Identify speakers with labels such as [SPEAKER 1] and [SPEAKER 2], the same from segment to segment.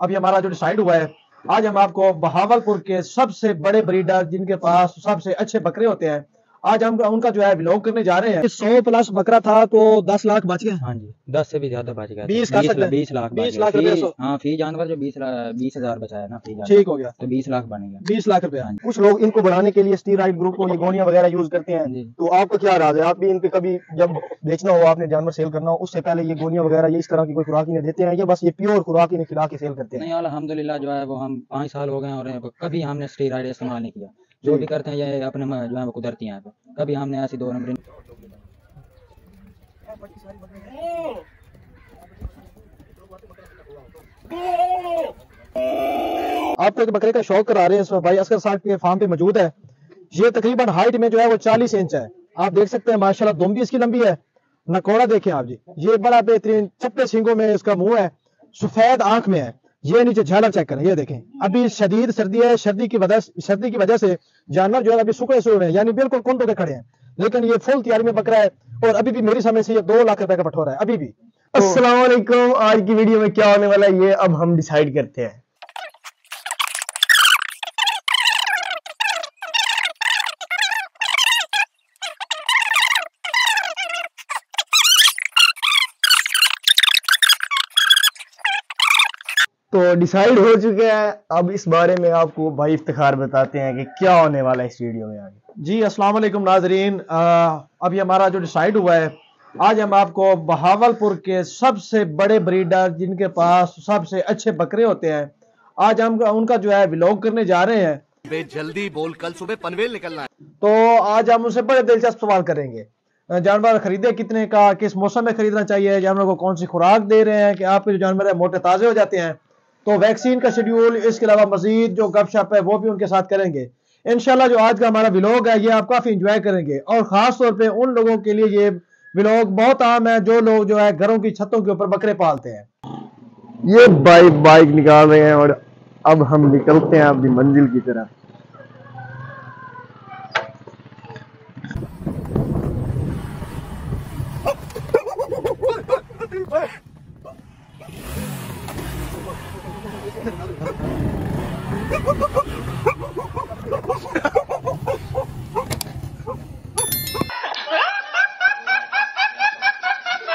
[SPEAKER 1] अभी हमारा जो डिसाइड हुआ है, आज हम आपको बहावलपुर के सबसे बड़े ब्रीडर जिनके पास सबसे अच्छे बकरे होते हैं, आज हम उनका जो है व्लॉग करने जा रहे हैं। 100 प्लस बकरा था तो 10 लाख बच गए।
[SPEAKER 2] हाँ जी, 10 से भी ज्यादा बच गया।
[SPEAKER 1] 20 कर सकते हैं।
[SPEAKER 2] 20 लाख
[SPEAKER 1] 20 लाख रुपए।
[SPEAKER 2] हाँ, फी जानवर जो 20,000 बचाया ना, फी जानवर
[SPEAKER 1] ठीक हो गया,
[SPEAKER 2] तो 20 लाख बन गया।
[SPEAKER 1] 20 लाख रुपया।
[SPEAKER 2] हाँ।
[SPEAKER 1] कुछ लोग इनको बढ़ाने के लिए स्टीरॉइड ग्रुप को, ये गोलियां वगैरह यूज करते हैं,
[SPEAKER 2] जी।
[SPEAKER 1] तो आपको क्या राज है? आप भी इन पे कभी जब बेचना हो, आपने जानवर सेल करना हो, उससे पहले ये गोलियां वगैरह, ये इस तरह की कोई खुराक इन्हें देते हैं या बस ये प्योर खुराक इन्हें खिला के सेल करते हैं?
[SPEAKER 2] नहीं, अल्हम्दुलिल्लाह जो है वो हम 5 साल हो गए हैं और कभी हमने स्टेरॉइड इस्तेमाल नहीं किया। जो भी करते हैं ये अपने जो है वो कुदरती हैं। कभी हमने ऐसी 2 नंबरी।
[SPEAKER 1] आपको एक बकरे का शौक करा रहे हैं, इसमें भाई असगर साहब के फार्म पे मौजूद है। ये तकरीबन हाइट में जो है वो 40 इंच है। आप देख सकते हैं माशाल्लाह, दुम भी इसकी लंबी है। नकोड़ा देखें आप जी, ये बड़ा बेहतरीन चप्पे सींगों में इसका मुंह है, सफेद आंख में है। ये नीचे झालर चेक करें, ये देखें। अभी शदीद सर्दी है, सर्दी की वजह से जानवर जो है अभी सुखड़े हैं, यानी बिल्कुल कुंतों के खड़े हैं, लेकिन ये फुल तैयारी में बकरा है और अभी भी मेरी समझ से ये 2 लाख रुपए का पठोरा है अभी भी।
[SPEAKER 3] अस्सलाम वालेकुम। आज की वीडियो में क्या होने वाला है ये अब हम डिसाइड करते हैं। तो डिसाइड हो चुके हैं, अब इस बारे में आपको भाई इफ्तिखार बताते हैं कि क्या होने वाला है इस वीडियो में आगे।
[SPEAKER 1] जी अस्सलाम वालेकुम नाजरीन, अभी हमारा जो डिसाइड हुआ है, आज हम आपको बहावलपुर के सबसे बड़े ब्रीडर जिनके पास सबसे अच्छे बकरे होते हैं, आज हम उनका जो है व्लॉग करने जा रहे हैं।
[SPEAKER 4] जल्दी बोल, कल सुबह पनवेल निकलना है।
[SPEAKER 1] तो आज हम उनसे बड़े दिलचस्प सवाल करेंगे। जानवर खरीदे कितने का, किस मौसम में खरीदना चाहिए, जानवर को कौन सी खुराक दे रहे हैं कि आपके जो जानवर है मोटे ताजे हो जाते हैं, तो वैक्सीन का शेड्यूल, इसके अलावा मजीद जो गपशप है वो भी उनके साथ करेंगे। इंशाल्लाह जो आज का हमारा व्लॉग है ये आप काफी इंजॉय करेंगे, और खास तौर पे उन लोगों के लिए ये व्लॉग बहुत आम है जो लोग जो है घरों की छतों के ऊपर बकरे पालते हैं।
[SPEAKER 3] ये बाइक निकाल रहे हैं और अब हम निकलते हैं अपनी मंजिल की तरफ।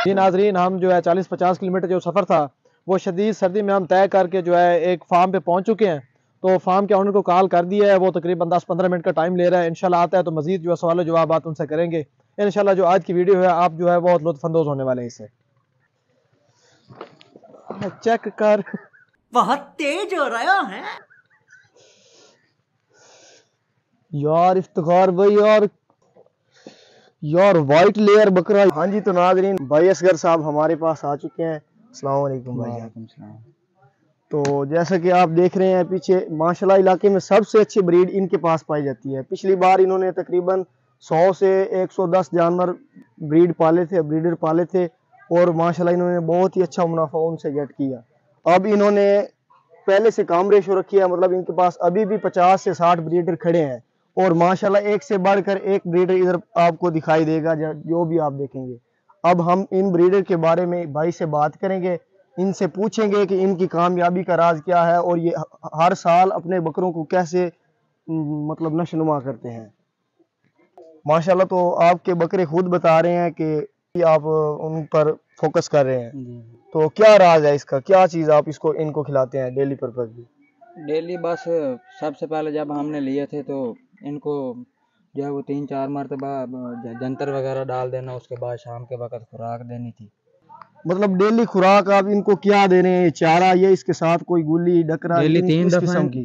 [SPEAKER 1] जी नाजरीन, हम जो है 40-50 किलोमीटर जो सफ़र था वो शदीद सर्दी में हम तय करके जो है एक फार्म पे पहुंच चुके हैं। तो फार्म के ऑनर को कॉल कर दिया है, वो तकरीबन 10-15 मिनट का टाइम ले रहा है। इंशाल्लाह आता है तो मजीद जो है सवाल जवाब बात उनसे करेंगे। इंशाल्लाह जो आज की वीडियो है आप जो है बहुत लुत्फानंदोज होने वाले हैं इससे। चेक कर,
[SPEAKER 5] बहुत तेज हो रहा है
[SPEAKER 3] यार इफ्तिखार भाई, यार वाइट लेयर बकरा। हाँ जी, तो नाजरीन भाई असगर साहब हमारे पास आ चुके हैं। अस्सलाम वालेकुम भाई। तो जैसा कि आप देख रहे हैं पीछे, माशाल्लाह इलाके में सबसे अच्छी ब्रीड इनके पास पाई जाती है। पिछली बार इन्होंने तकरीबन 100 से 110 जानवर ब्रीडर पाले थे और माशाल्लाह इन्होंने बहुत ही अच्छा मुनाफा उनसे गेट किया। अब इन्होंने पहले से काम रेशो रखी है, मतलब इनके पास अभी भी 50 से 60 ब्रीडर खड़े हैं और माशाल्लाह एक से बढ़कर एक ब्रीडर इधर आपको दिखाई देगा जो भी आप देखेंगे। अब हम इन ब्रीडर के बारे में भाई से बात करेंगे, इनसे पूछेंगे कि इनकी कामयाबी का राज क्या है और ये हर साल अपने बकरों को कैसे मतलब नशोनुमा करते हैं। माशाल्लाह तो आपके बकरे खुद बता रहे हैं कि आप उन पर फोकस कर रहे हैं, तो क्या राज है इसका? क्या चीज़ आप इनको खिलाते हैं डेली पर्पज भी?
[SPEAKER 2] डेली बस सबसे पहले जब हमने लिए थे तो इनको जो है वो 3-4 मरतबा जंतर वगैरह डाल देना, उसके बाद शाम के वक्त खुराक देनी थी।
[SPEAKER 3] मतलब डेली खुराक आप इनको क्या दे रहे हैं? चारा, ये इसके साथ कोई गुल्ली डकरा?
[SPEAKER 2] डेली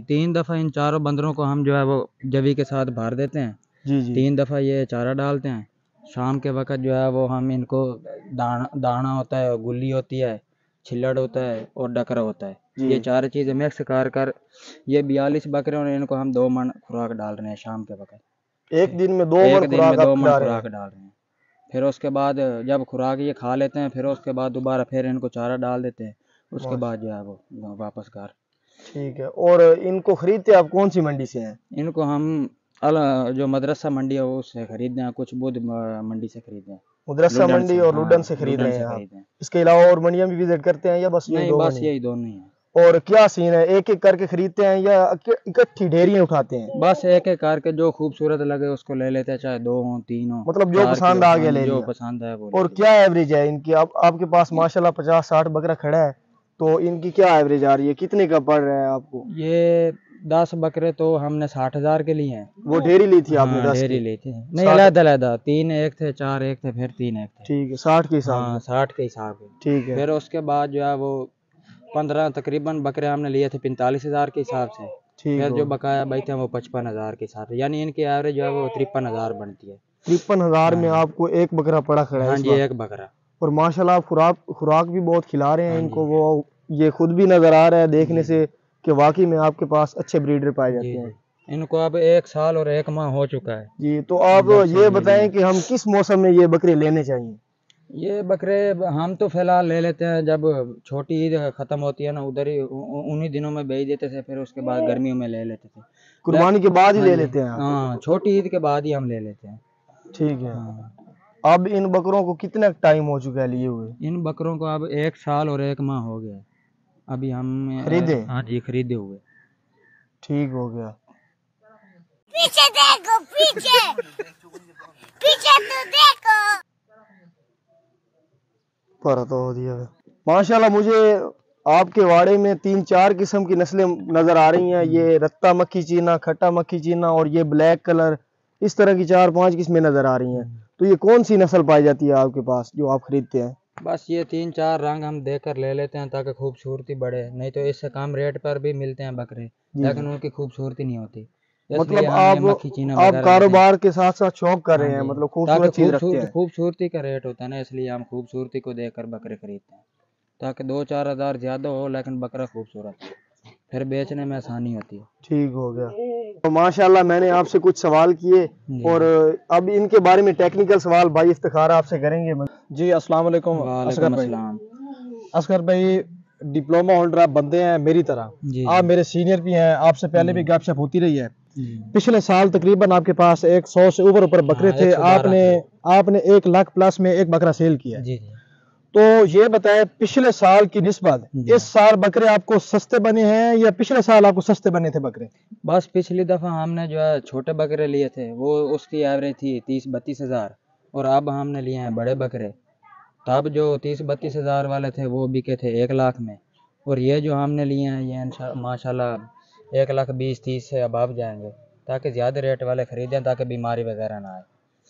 [SPEAKER 2] 3 दफा इन चारों बंदरों को हम जो है वो जवी के साथ भर देते हैं।
[SPEAKER 3] जी जी।
[SPEAKER 2] 3 दफा ये चारा डालते हैं। शाम के वक्त जो है वो हम इनको दाना होता है, गुल्ली होती है, छिल्लड़ होता है और डकरा होता है। ये 4 चीजें मिक्स कर ये 42 बकरे और इनको हम 2 मन खुराक डाल रहे हैं शाम के वक्त।
[SPEAKER 3] एक दिन में 2 मन खुराक
[SPEAKER 2] डाल रहे हैं। फिर उसके बाद जब खुराक ये खा लेते हैं फिर उसके बाद दोबारा फिर इनको चारा डाल देते हैं, उसके बाद जो है वो वापस घर।
[SPEAKER 3] ठीक है। और इनको खरीदते आप कौन सी मंडी से हैं?
[SPEAKER 2] इनको हम जो मदरसा मंडी है उससे खरीदते हैं, कुछ बुध मंडी से खरीदते हैं।
[SPEAKER 3] मदरसा मंडी और लुडन से खरीद रहे हैं आप? इसके अलावा और मंडियां भी विजिट करते हैं या बस
[SPEAKER 2] नहीं, बस यही दोनों ही है।
[SPEAKER 3] और क्या सीन है, एक एक करके खरीदते हैं या इकट्ठी ढेरियां उठाते हैं?
[SPEAKER 2] बस एक एक करके जो खूबसूरत लगे उसको ले लेते हैं, चाहे 2 हो 3 हो,
[SPEAKER 3] मतलब जो
[SPEAKER 2] 4
[SPEAKER 3] पसंद
[SPEAKER 2] किलो,
[SPEAKER 3] आ गया ले
[SPEAKER 2] जो
[SPEAKER 3] लिया।
[SPEAKER 2] पसंद है वो
[SPEAKER 3] और
[SPEAKER 2] ले
[SPEAKER 3] क्या एवरेज है इनकी? अब आपके पास माशाल्लाह 50-60 बकरा खड़ा है, तो इनकी क्या एवरेज आ रही है, कितने का पड़ रहा है आपको?
[SPEAKER 2] लिया। ये 10 बकरे तो हमने 60,000 के लिए हैं।
[SPEAKER 3] वो ढेरी ली थी आपने?
[SPEAKER 2] हाँ
[SPEAKER 3] 10
[SPEAKER 2] ढेरी
[SPEAKER 3] की?
[SPEAKER 2] ली थी, नहीं
[SPEAKER 3] 60
[SPEAKER 2] अलग-अलग, 3 एक थे, 4 एक थे, फिर 3 एक थे।
[SPEAKER 3] ठीक है, 60 के हिसाब
[SPEAKER 2] हाँ
[SPEAKER 3] से।
[SPEAKER 2] 60 के हिसाब से।
[SPEAKER 3] ठीक है,
[SPEAKER 2] फिर उसके बाद जो है वो 15 तकरीबन बकरे हमने लिए थे 45,000 के हिसाब से।
[SPEAKER 3] ठीक
[SPEAKER 2] फिर
[SPEAKER 3] हो।
[SPEAKER 2] जो बकाया बचे हैं वो 55,000 के हिसाब से, यानी इनकी एवरेज जो है वो 53,000 बनती है।
[SPEAKER 3] 53,000 में
[SPEAKER 2] हाँ।
[SPEAKER 3] आपको एक बकरा पड़ा खड़ा है
[SPEAKER 2] हाँ
[SPEAKER 3] इस
[SPEAKER 2] जी,
[SPEAKER 3] बार।
[SPEAKER 2] एक बकरा।
[SPEAKER 3] और माशाल्लाह आप खुराक भी बहुत खिला रहे हैं
[SPEAKER 2] हाँ
[SPEAKER 3] इनको,
[SPEAKER 2] जी।
[SPEAKER 3] वो ये खुद भी नजर आ रहा है देखने से कि वाकई में आपके पास अच्छे ब्रीडर पाए
[SPEAKER 2] जी
[SPEAKER 3] जाते हैं।
[SPEAKER 2] जी। इनको अब 1 साल और 1 माह हो चुका है।
[SPEAKER 3] जी, तो आप
[SPEAKER 2] जब से
[SPEAKER 3] ये
[SPEAKER 2] ये
[SPEAKER 3] बताएं
[SPEAKER 2] लिया।
[SPEAKER 3] कि हम किस मौसम में ये बकरे लेने चाहिए?
[SPEAKER 2] ये बकरे हम तो फिलहाल ले लेते हैं जब छोटी ईद खत्म होती है ना, उधर ही उन्हीं दिनों में बेच देते थे, फिर उसके बाद गर्मियों में ले लेते थे।
[SPEAKER 3] कुर्बानी के बाद ही
[SPEAKER 2] हाँ
[SPEAKER 3] ले
[SPEAKER 2] जी।
[SPEAKER 3] लेते हैं आप?
[SPEAKER 2] हाँ छोटी ईद के बाद ही हम ले लेते हैं।
[SPEAKER 3] ठीक है।
[SPEAKER 2] हाँ।
[SPEAKER 3] अब इन बकरों को कितना टाइम हो चुका है लिए हुए?
[SPEAKER 2] इन बकरों को अब 1 साल और 1 माह हो गया है। अभी हम
[SPEAKER 3] खरीदे?
[SPEAKER 2] हाँ जी खरीदे हुए।
[SPEAKER 3] ठीक हो गया।
[SPEAKER 6] पीछे देखो, पीछे पीछे तो देखो।
[SPEAKER 3] पर तो हो दिया है। माशाल्लाह मुझे आपके वाड़े में 3-4 किस्म की नस्लें नजर आ रही हैं। ये रत्ता मक्खी चीना, खट्टा मक्खी चीना और ये ब्लैक कलर, इस तरह की 4-5 किस्में नजर आ रही हैं। तो ये कौन सी नस्ल पाई जाती है आपके पास जो आप खरीदते हैं?
[SPEAKER 2] बस ये 3-4 रंग हम देख कर ले लेते हैं ताकि खूबसूरती बढ़े, नहीं तो इससे कम रेट पर भी मिलते हैं बकरे, लेकिन उनकी खूबसूरती नहीं होती।
[SPEAKER 3] मतलब
[SPEAKER 2] इसलिए हम ये मक्खी चीना
[SPEAKER 3] आप
[SPEAKER 2] वगैरह लेते हैं।
[SPEAKER 3] कारोबार के साथ साथ शौक कर रहे
[SPEAKER 2] हाँ
[SPEAKER 3] हैं,
[SPEAKER 2] जी,
[SPEAKER 3] मतलब
[SPEAKER 2] ताकि
[SPEAKER 3] खूबसूरत चीज रखते हैं।
[SPEAKER 2] खूबसूरती का रेट होता है ना, इसलिए हम खूबसूरती को देखकर बकरे खरीदते हैं, ताकि 2-4 हज़ार ज्यादा हो लेकिन बकरा खूबसूरत हो, फिर बेचने में आसानी होती है।
[SPEAKER 3] ठीक हो गया। तो माशाल्लाह मैंने आपसे कुछ सवाल किए
[SPEAKER 2] जी।
[SPEAKER 3] और अब इनके बारे में टेक्निकल सवाल भाई इफ्तिखार आपसे करेंगे।
[SPEAKER 1] जी अस्सलाम वालेकुम असगर
[SPEAKER 2] वालेकुम
[SPEAKER 1] भाई।
[SPEAKER 2] अस्सलाम।
[SPEAKER 1] असगर भाई डिप्लोमा होल्डर आप बंदे हैं मेरी तरह,
[SPEAKER 2] जी
[SPEAKER 1] आप मेरे सीनियर भी हैं, आपसे पहले भी गपशप होती रही है।
[SPEAKER 2] जी।
[SPEAKER 1] पिछले साल तकरीबन आपके पास 100 से ऊपर बकरे
[SPEAKER 2] हाँ,
[SPEAKER 1] थे,
[SPEAKER 2] 112
[SPEAKER 1] आपने 1 लाख प्लस में एक बकरा सेल किया है।
[SPEAKER 2] जी जी।
[SPEAKER 1] तो ये बताएं पिछले साल की निस्बत
[SPEAKER 2] जी।
[SPEAKER 1] इस साल बकरे आपको सस्ते बने हैं या पिछले साल आपको सस्ते बने थे बकरे?
[SPEAKER 2] बस पिछली दफ़ा हमने जो है छोटे बकरे लिए थे वो उसकी एवरेज थी 30-32 हज़ार, और अब हमने लिए हैं बड़े बकरे, तब जो 30-32 हज़ार वाले थे वो बिके थे 1 लाख में, और ये जो हमने लिए हैं ये माशाल्लाह 1,20,30 से अब जाएंगे, ताकि ज़्यादा रेट वाले खरीदें ताकि बीमारी वगैरह ना आए।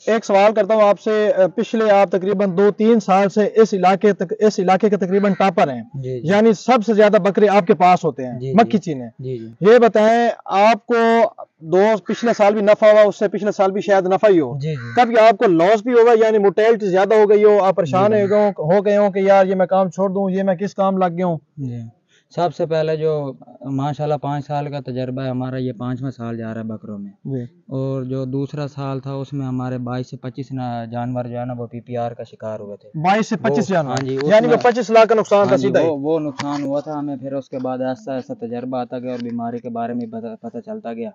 [SPEAKER 1] एक सवाल करता हूँ आपसे, पिछले आप तकरीबन 2-3 साल से इस इलाके के तकरीबन टॉपर हैं,
[SPEAKER 2] जी जी।
[SPEAKER 1] यानी सबसे ज्यादा बकरे आपके पास होते हैं,
[SPEAKER 2] जी,
[SPEAKER 1] मक्खी
[SPEAKER 2] जी।
[SPEAKER 1] चीने।
[SPEAKER 2] जी जी।
[SPEAKER 1] ये बताएं आपको पिछले साल भी नफा हुआ, उससे पिछले साल भी शायद नफा ही हो,
[SPEAKER 2] जी जी।
[SPEAKER 1] कभी आपको लॉस भी होगा, यानी मोर्टेलिटी ज्यादा हो गई हो, आप परेशान हो गए हो कि यार ये मैं काम छोड़ दूं, ये मैं किस काम लग गया हूँ?
[SPEAKER 2] जी। सबसे पहले जो माशाल्लाह 5 साल का तजर्बा है हमारा, ये 5वां साल जा रहा है बकरों में,
[SPEAKER 1] जी।
[SPEAKER 2] और जो दूसरा साल था उसमें हमारे 22 से 25 जानवर जो है ना वो PPR का शिकार हुए थे।
[SPEAKER 1] 22 से 25
[SPEAKER 2] हाँ
[SPEAKER 1] जानवर,
[SPEAKER 2] जी,
[SPEAKER 1] यानी वो
[SPEAKER 2] उसमें
[SPEAKER 1] 25 लाख का नुकसान था
[SPEAKER 2] हाँ जी,
[SPEAKER 1] सीधा ही।
[SPEAKER 2] वो नुकसान हुआ था हमें, फिर उसके बाद ऐसा ऐसा तजर्बा आता गया और बीमारी के बारे में पता चलता गया।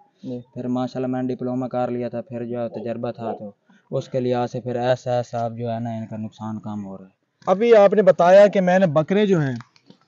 [SPEAKER 2] फिर माशाल्लाह मैंने डिप्लोमा कर लिया था, फिर जो तजर्बा था तो उसके लिहाज से फिर ऐसा ऐसा अब जो है ना इनका नुकसान कम हो रहा है।
[SPEAKER 1] अभी आपने बताया कि मैंने बकरे जो हैं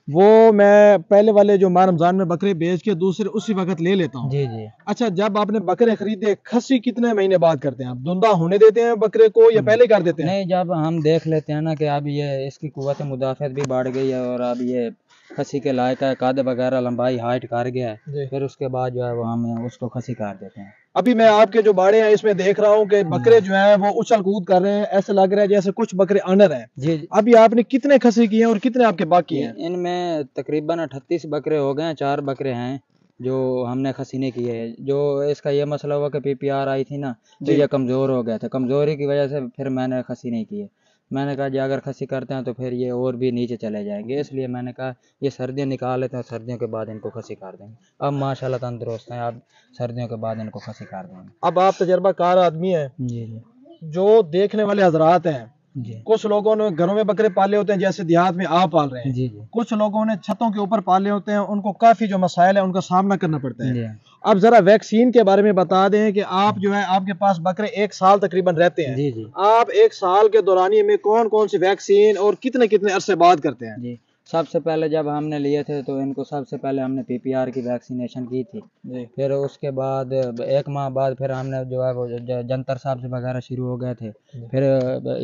[SPEAKER 1] वो मैं पहले वाले जो माह रमजान में बकरे बेच के दूसरे उसी वक्त ले लेता हूँ।
[SPEAKER 2] जी जी।
[SPEAKER 1] अच्छा, जब आपने बकरे खरीदे, खस्सी कितने महीने बाद करते हैं आप? धुंधा होने देते हैं बकरे को या पहले कर देते हैं?
[SPEAKER 2] नहीं, जब हम देख लेते हैं ना कि अब ये इसकी कुव्वत मुदाफ़त भी बढ़ गई है और अब ये खसी के लायक है, कद वगैरह लंबाई हाइट कर गया
[SPEAKER 1] जी।
[SPEAKER 2] है, फिर उसके बाद जो है वो हम उसको खसी कर देते हैं।
[SPEAKER 1] अभी मैं आपके जो बाड़े हैं इसमें देख रहा हूँ कि बकरे जो हैं वो उछल कूद कर रहे हैं, ऐसा लग रहा है जैसे कुछ बकरे अनर हैं।
[SPEAKER 2] जी जी।
[SPEAKER 1] अभी आपने कितने खसी किए हैं और कितने आपके बाकी हैं?
[SPEAKER 2] इनमें तकरीबन 38 बकरे हो गए हैं, 4 बकरे हैं जो हमने खसी नहीं किए हैं। जो इसका ये मसला हुआ कि PPR आई थी ना, तो ये कमज़ोर हो गया था, कमज़ोरी की वजह से फिर मैंने खसी नहीं किए। मैंने कहा जी अगर खसी करते हैं तो फिर ये और भी नीचे चले जाएंगे, इसलिए मैंने कहा ये सर्दियाँ निकाल लेते हैं, सर्दियों के बाद इनको खसी कर देंगे। अब माशाल्लाह तंदुरुस्त हैं, अब सर्दियों के बाद इनको खसी कर देंगे।
[SPEAKER 1] अब आप तजर्बाकार आदमी हैं,
[SPEAKER 2] जी जी।
[SPEAKER 1] जो देखने वाले हजरात हैं,
[SPEAKER 2] जी
[SPEAKER 1] कुछ लोगों ने घरों में बकरे पाले होते हैं जैसे देहात में आप पाल रहे हैं,
[SPEAKER 2] जी जी।
[SPEAKER 1] कुछ लोगों ने छतों के ऊपर पाले होते हैं, उनको काफी जो मसाइल है उनका सामना करना पड़ता है।
[SPEAKER 2] जी।
[SPEAKER 1] अब जरा वैक्सीन के बारे में बता दें कि आप जो है आपके पास बकरे 1 साल तकरीबन रहते हैं,
[SPEAKER 2] जी जी।
[SPEAKER 1] आप 1 साल के दौरानिए में कौन कौन सी वैक्सीन और कितने कितने अरसे बाद करते हैं?
[SPEAKER 2] जी, सबसे पहले जब हमने लिए थे तो इनको सबसे पहले हमने PPR की वैक्सीनेशन की थी। फिर उसके बाद 1 माह बाद फिर हमने जो है वो जंतर साहब से वगैरह शुरू हो गए थे। फिर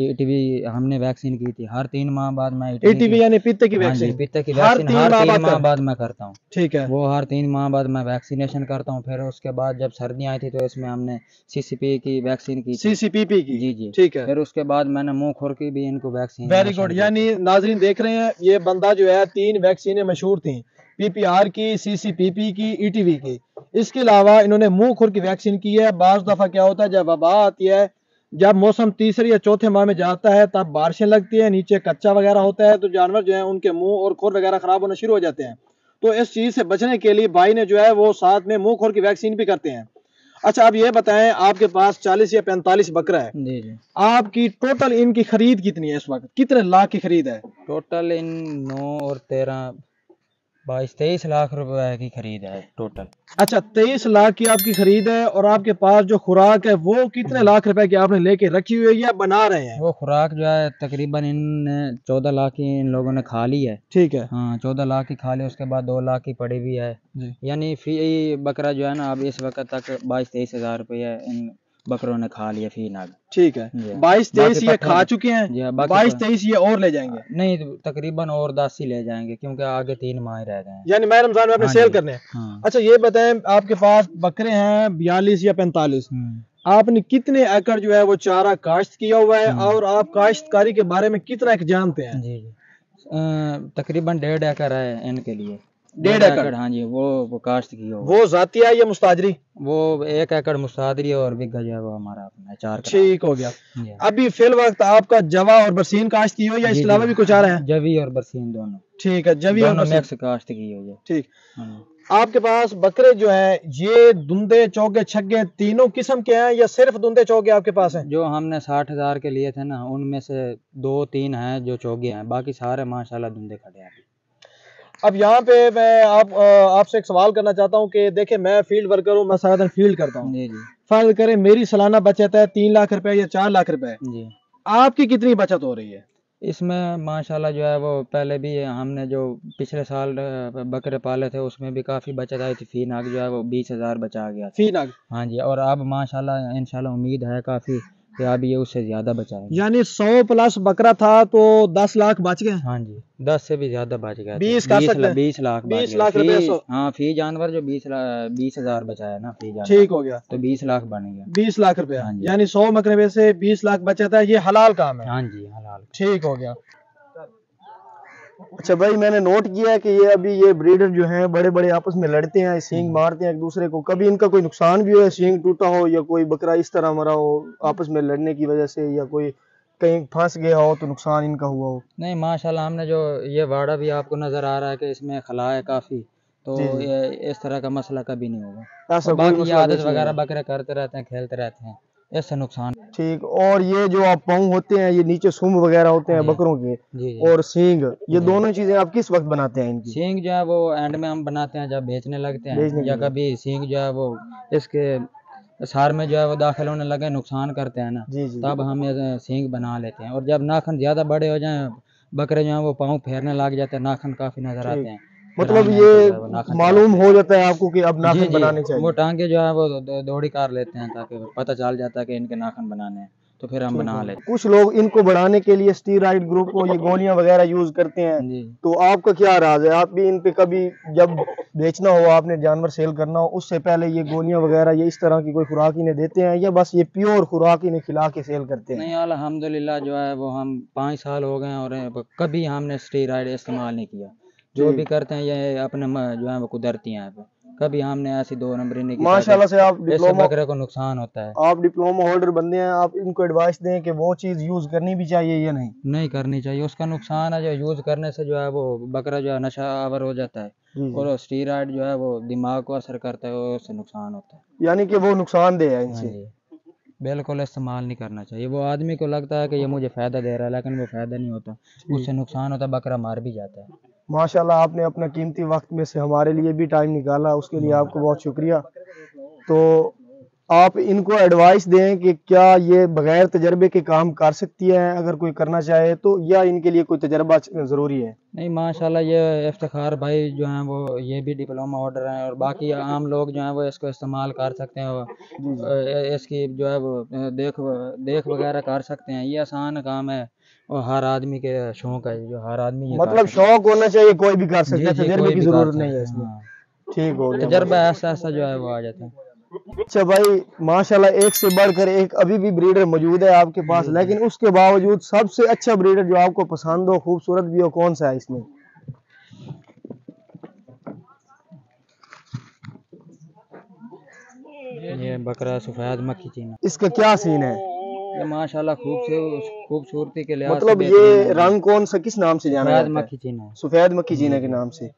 [SPEAKER 2] ETV हमने वैक्सीन की थी। हर 3 माह बाद मैं
[SPEAKER 1] ETV यानी पित्त की
[SPEAKER 2] हाँ जी,
[SPEAKER 1] वैक्सीन
[SPEAKER 2] पित्त की
[SPEAKER 1] हर
[SPEAKER 2] वैक्सीन
[SPEAKER 1] 3
[SPEAKER 2] हर
[SPEAKER 1] माह
[SPEAKER 2] 3
[SPEAKER 1] बाद
[SPEAKER 2] माह
[SPEAKER 1] कर
[SPEAKER 2] बाद मैं करता हूँ।
[SPEAKER 1] ठीक है।
[SPEAKER 2] वो हर 3 माह बाद मैं वैक्सीनेशन करता हूँ। फिर उसके बाद जब सर्दियाँ आई थी तो इसमें हमने CCP की वैक्सीन की थी।
[SPEAKER 1] CCPP की
[SPEAKER 2] जी जी
[SPEAKER 1] ठीक है।
[SPEAKER 2] फिर उसके बाद मैंने मुंह खुर की भी इनको वैक्सीन
[SPEAKER 1] वेरी गुड। यानी नाजरीन देख रहे हैं ये बंदा जो है 3 वैक्सीनें मशहूर थी, PPR की, CCPP की, ETV की। इसके अलावा इन्होंने मुंह खुर की वैक्सीन की है। बाज दफा क्या होता है जब वबा आती है, जब मौसम तीसरे या चौथे माह में जाता है तब बारिशें लगती है, नीचे कच्चा वगैरह होता है तो जानवर जो है उनके मुंह और खुर वगैरह खराब होना शुरू हो जाते हैं। तो इस चीज से बचने के लिए भाई ने जो है वो साथ में मुंह खुर की वैक्सीन भी करते हैं। अच्छा अब ये बताएं, आपके पास 40 या 45 बकरा है,
[SPEAKER 2] जी जी
[SPEAKER 1] आपकी टोटल इनकी खरीद कितनी है इस वक्त, कितने लाख की खरीद है?
[SPEAKER 2] टोटल इन 9 और 13 22-23 लाख रुपए की खरीद है टोटल।
[SPEAKER 1] अच्छा 23 लाख की आपकी खरीद है और आपके पास जो खुराक है वो कितने लाख रुपए की आपने लेके रखी हुई है या बना रहे हैं?
[SPEAKER 2] वो खुराक जो है तकरीबन इन 14 लाख की इन लोगों ने खा ली है।
[SPEAKER 1] ठीक है।
[SPEAKER 2] हाँ 14 लाख की खा ली, उसके बाद 2 लाख की पड़ी हुई है। यानी फी बकरा जो है ना अब इस वक्त तक 22-23 हज़ार रुपये इन बकरों ने खा लिया फी नाग।
[SPEAKER 1] ठीक है।
[SPEAKER 2] जी।
[SPEAKER 1] 22-23 ये
[SPEAKER 2] पट्ठे
[SPEAKER 1] खा
[SPEAKER 2] भी-
[SPEAKER 1] चुके हैं,
[SPEAKER 2] जी हाँ, बाकी
[SPEAKER 1] 22-23 ये और ले जाएंगे,
[SPEAKER 2] नहीं तकरीबन और 10 ही ले जाएंगे क्योंकि आगे 3 माह ही रह गए हैं।
[SPEAKER 1] यानी मैं रमजान में आपने
[SPEAKER 2] हाँ
[SPEAKER 1] सेल
[SPEAKER 2] जी,
[SPEAKER 1] करने हैं।
[SPEAKER 2] हाँ।
[SPEAKER 1] अच्छा ये बताएं, आपके पास बकरे हैं 42 या 45, आपने कितने एकड़ जो है वो चारा काश्त किया हुआ है और आप काश्तकारी के बारे में कितना एक जानते हैं?
[SPEAKER 2] जी जी तकरीबन 1.5 एकड़ है इनके लिए।
[SPEAKER 1] 1.5 एकड़?
[SPEAKER 2] हाँ जी वो काश्त की हो।
[SPEAKER 1] वो जाती है या मुस्ताजरी?
[SPEAKER 2] वो 1 एकड़ मुस्तादरी और बिघा जो है वो हमारा अपना है 4 कनाल।
[SPEAKER 1] ठीक हो गया।
[SPEAKER 2] जी।
[SPEAKER 1] अभी फिल वक्त आपका जवा और बरसीन काश्त की हो या
[SPEAKER 2] जी,
[SPEAKER 1] इसके अलावा
[SPEAKER 2] जी।
[SPEAKER 1] भी कुछ आ रहा है?
[SPEAKER 2] जवी और बरसीन दोनों।
[SPEAKER 1] ठीक है, जवी और
[SPEAKER 2] दोनों
[SPEAKER 1] बरसीन।
[SPEAKER 2] मिक्स काश्त की हुई है।
[SPEAKER 1] ठीक।
[SPEAKER 2] हाँ।
[SPEAKER 1] आपके पास बकरे जो हैं ये दुंदे चौगे छग्गे तीनों किस्म के हैं या सिर्फ दुंदे चौगे आपके पास हैं?
[SPEAKER 2] जो हमने 60,000 के लिए थे ना उनमें से 2-3 हैं जो चौगे हैं, बाकी सारे माशाल्लाह धुंधे खड़े हैं।
[SPEAKER 1] अब यहाँ पे मैं आपसे एक सवाल करना चाहता हूँ कि देखिए मैं फील्ड वर्कर हूँ, मैं सारा दिन फील्ड करता हूँ।
[SPEAKER 2] जी जी
[SPEAKER 1] फर्ज करें मेरी सालाना बचत है 3 लाख रुपए या 4 लाख रुपए,
[SPEAKER 2] जी।
[SPEAKER 1] आपकी कितनी बचत हो रही है?
[SPEAKER 2] इसमें माशाल्लाह जो है वो पहले भी हमने जो पिछले साल बकरे पाले थे उसमें भी काफ़ी बचत आई थी। फी नाग जो है वो 20,000 बचा गया था।
[SPEAKER 1] फी नाग?
[SPEAKER 2] हाँ जी। और अब माशाल्लाह इंशाल्लाह उम्मीद है काफ़ी कि अब ये उससे ज़्यादा बचाएंगे।
[SPEAKER 1] यानी 100 प्लस बकरा था तो 10 लाख बच गए?
[SPEAKER 2] हाँ जी 10 से भी ज़्यादा बच गया।
[SPEAKER 1] 20 कर सकते हैं?
[SPEAKER 2] 20 लाख
[SPEAKER 1] 20 लाख रुपए।
[SPEAKER 2] हाँ फी जानवर जो 20,000 बचाया ना फी जानवर।
[SPEAKER 1] ठीक हो गया,
[SPEAKER 2] तो 20 लाख बन गया।
[SPEAKER 1] 20 लाख रुपया।
[SPEAKER 2] हाँ जी।
[SPEAKER 1] यानी 100 बकरे में से 20 लाख बचत है, ये हलाल काम है?
[SPEAKER 2] हाँ जी हलाल।
[SPEAKER 1] ठीक हो गया।
[SPEAKER 3] अच्छा भाई मैंने नोट किया है कि ये अभी ये ब्रीडर जो हैं बड़े बड़े आपस में लड़ते हैं, सींग मारते हैं एक दूसरे को, कभी इनका कोई नुकसान भी हो, सींग टूटा हो या कोई बकरा इस तरह मरा हो आपस में लड़ने की वजह से, या कोई कहीं फंस गया हो तो नुकसान इनका हुआ हो?
[SPEAKER 2] नहीं माशाल्लाह हमने जो ये वाड़ा भी आपको नज़र आ रहा है कि इसमें खला है काफ़ी, तो ये इस तरह का मसला कभी नहीं होगा।
[SPEAKER 3] ऐसा
[SPEAKER 2] और
[SPEAKER 3] कोई
[SPEAKER 2] बाकी ये
[SPEAKER 3] मसला
[SPEAKER 2] आदत
[SPEAKER 3] नहीं
[SPEAKER 2] वगैरह
[SPEAKER 3] है।
[SPEAKER 2] बकरे करते रहते हैं, खेलते रहते हैं, इससे नुकसान।
[SPEAKER 3] ठीक। और ये जो आप पाँव होते हैं, ये नीचे सूंड वगैरह होते हैं
[SPEAKER 2] जी।
[SPEAKER 3] बकरों के,
[SPEAKER 2] जी
[SPEAKER 3] और सींग, ये दोनों चीजें आप किस वक्त बनाते हैं इनकी?
[SPEAKER 2] सींग जो है वो एंड में हम बनाते हैं जब बेचने लगते
[SPEAKER 3] बेचने
[SPEAKER 2] हैं,
[SPEAKER 3] के
[SPEAKER 2] या
[SPEAKER 3] लिए।
[SPEAKER 2] कभी सींग जो है वो इसके सार में जो है वो दाखिल होने लगे नुकसान करते हैं ना,
[SPEAKER 3] जी जी।
[SPEAKER 2] तब हम ये सींग बना लेते हैं। और जब नाखून ज़्यादा बड़े हो जाएं बकरे जो हैं वो पाँव फेरने लग जाते हैं, नाखून काफ़ी नज़र आते हैं। फिर
[SPEAKER 3] मतलब
[SPEAKER 2] हम
[SPEAKER 3] ये
[SPEAKER 2] इनको जो है वो नाखून
[SPEAKER 3] मालूम
[SPEAKER 2] चलाते
[SPEAKER 3] हो जाता है आपको कि अब
[SPEAKER 2] हैं।
[SPEAKER 3] नाखून
[SPEAKER 2] जी
[SPEAKER 3] बनाने
[SPEAKER 2] जी वो
[SPEAKER 3] चाहिए?
[SPEAKER 2] टांगे जो है वो दौड़ी कर लेते हैं ताकि पता चल जाता है कि इनके नाखून बनाने हैं, तो फिर हम बना लेते
[SPEAKER 3] कुछ लोग इनको बढ़ाने के लिए स्टीरॉइड ग्रुप को ये गोलियां वगैरह यूज करते हैं,
[SPEAKER 2] हैं। जी
[SPEAKER 3] तो आपका क्या राज है? आप भी इन पे कभी जब बेचना हो, आपने जानवर सेल करना हो, उससे पहले ये गोलियां वगैरह ये इस तरह की कोई खुराक इन्हें देते हैं या बस ये प्योर खुराक इन्हें खिला के सेल करते हैं?
[SPEAKER 2] नहीं अल्हम्दुलिल्लाह जो है वो हम 5 साल हो गए हैं और कभी हमने स्टेरॉइड इस्तेमाल नहीं किया। जो भी करते हैं ये अपने जो है वो कुदरती हैं पे, कभी हमने ऐसी 2 नंबरी नहीं की।
[SPEAKER 3] माशाल्लाह से आप
[SPEAKER 2] इससे
[SPEAKER 3] डिप्लोमा,
[SPEAKER 2] बकरे को नुकसान होता है।
[SPEAKER 3] आप डिप्लोमा होल्डर बंदे हैं, आप इनको एडवाइस दें कि वो चीज यूज करनी भी चाहिए या नहीं?
[SPEAKER 2] नहीं करनी चाहिए, उसका नुकसान है जो यूज़ करने से जो है वो बकरा जो है नशा आवर हो जाता है।
[SPEAKER 3] जी जी।
[SPEAKER 2] और स्टेरॉइड जो है वो दिमाग को असर करता है और उससे नुकसान होता है।
[SPEAKER 3] यानी कि वो नुकसानदेह है
[SPEAKER 2] हाँ
[SPEAKER 3] इनसे?
[SPEAKER 2] जी बिल्कुल इस्तेमाल नहीं करना चाहिए। वो आदमी को लगता है कि ये मुझे फ़ायदा दे रहा है, लेकिन वो फ़ायदा नहीं होता, उससे नुकसान होता है, बकरा मार भी जाता है।
[SPEAKER 3] माशाल्लाह आपने अपना कीमती वक्त में से हमारे लिए भी टाइम निकाला, उसके लिए आपको बहुत शुक्रिया। तो आप इनको एडवाइस दें कि क्या ये बगैर तजर्बे के काम कर सकती है, अगर कोई करना चाहे तो, या इनके लिए कोई तजर्बा ज़रूरी है?
[SPEAKER 2] नहीं माशाल्लाह, ये इफ्तिखार भाई जो हैं वो ये भी डिप्लोमा ऑर्डर हैं, और बाकी आम लोग जो हैं वो इसको इस्तेमाल कर सकते हैं, इसकी जो है वो देख वगैरह कर सकते हैं। ये आसान काम है और हर आदमी के शौक है, जो हर आदमी ये
[SPEAKER 3] मतलब
[SPEAKER 2] कर सकता
[SPEAKER 3] शौक होना चाहिए, कोई भी कर सकता है,
[SPEAKER 2] जी,
[SPEAKER 3] तजर्बे
[SPEAKER 2] कोई
[SPEAKER 3] की
[SPEAKER 2] भी कर
[SPEAKER 3] जरूरत
[SPEAKER 2] सकता
[SPEAKER 3] नहीं है
[SPEAKER 2] है,
[SPEAKER 3] इसमें।
[SPEAKER 2] हाँ।
[SPEAKER 3] ठीक हो गया।
[SPEAKER 2] तजर्बा ऐसा ऐसा जो है वो आ जाता है।
[SPEAKER 3] अच्छा भाई, माशाल्लाह एक से बढ़कर एक अभी भी ब्रीडर मौजूद है आपके पास, लेकिन उसके बावजूद सबसे अच्छा ब्रीडर जो आपको पसंद हो, खूबसूरत भी हो, कौन सा है इसमें?
[SPEAKER 2] ये बकरा सफेद मक्खी चीना,
[SPEAKER 3] इसका क्या सीन है?
[SPEAKER 2] ये माशाल्लाह खूबसूरती के लिहाज से
[SPEAKER 3] मतलब
[SPEAKER 2] बेहतरीन
[SPEAKER 3] ये
[SPEAKER 2] है।
[SPEAKER 3] रंग कौन सा, किस नाम से जाना
[SPEAKER 2] सफेद
[SPEAKER 3] जाता है?
[SPEAKER 2] मक्खी चीना है।
[SPEAKER 3] सफेद मक्खी जीना के नाम से।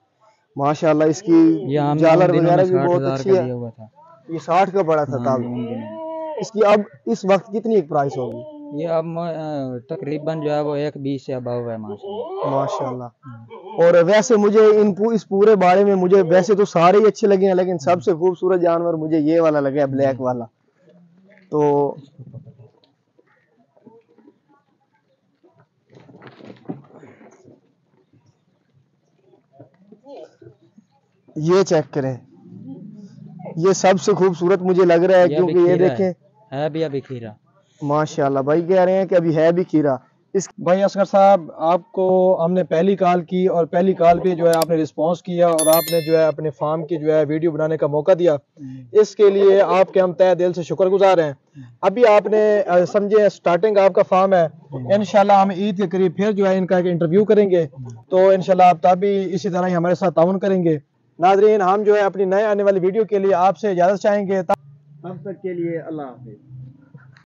[SPEAKER 3] माशाल्लाह इसकी
[SPEAKER 2] ये हमने
[SPEAKER 3] झालर
[SPEAKER 2] उन दिनों में
[SPEAKER 3] वगैरह भी
[SPEAKER 2] 60,000
[SPEAKER 3] बहुत
[SPEAKER 2] का
[SPEAKER 3] अच्छी है।
[SPEAKER 2] दिया हुआ था।
[SPEAKER 3] ये 60 का पड़ा था
[SPEAKER 2] हाँ,
[SPEAKER 3] तब।
[SPEAKER 2] उन दिनों।
[SPEAKER 3] इसकी अब इस वक्त कितनी एक प्राइस होगी?
[SPEAKER 2] ये अब तकरीबन जो है वो 1.20 से अबव है माशाल्लाह।
[SPEAKER 3] माशाल्लाह। और वैसे मुझे इस पूरे बारे में, मुझे वैसे तो सारे ही अच्छे लगे हैं, लेकिन सबसे खूबसूरत जानवर मुझे ये वाला लगा है, ब्लैक वाला। तो ये चेक करें, ये सबसे खूबसूरत मुझे लग रहा है, क्योंकि ये देखें
[SPEAKER 2] है भी अभी खीरा।
[SPEAKER 3] माशाल्लाह। भाई कह रहे हैं कि अभी है भी खीरा। इस
[SPEAKER 1] भाई असगर साहब, आपको हमने पहली कॉल की और पहली कॉल पे जो है आपने रिस्पांस किया और आपने जो है अपने फार्म की जो है वीडियो बनाने का मौका दिया, इसके लिए आपके हम तहे दिल से शुक्रगुजार हैं। अभी आपने समझे स्टार्टिंग आपका फार्म है, इंशाल्लाह हम ईद के करीब फिर जो है इनका एक इंटरव्यू करेंगे, तो इंशाल्लाह आप तभी इसी तरह ही हमारे साथ ताउन करेंगे। नाजरीन, हम जो है अपनी नए आने वाली वीडियो के लिए आपसे इजाजत चाहेंगे। तब तक के लिए अल्लाह हाफिज।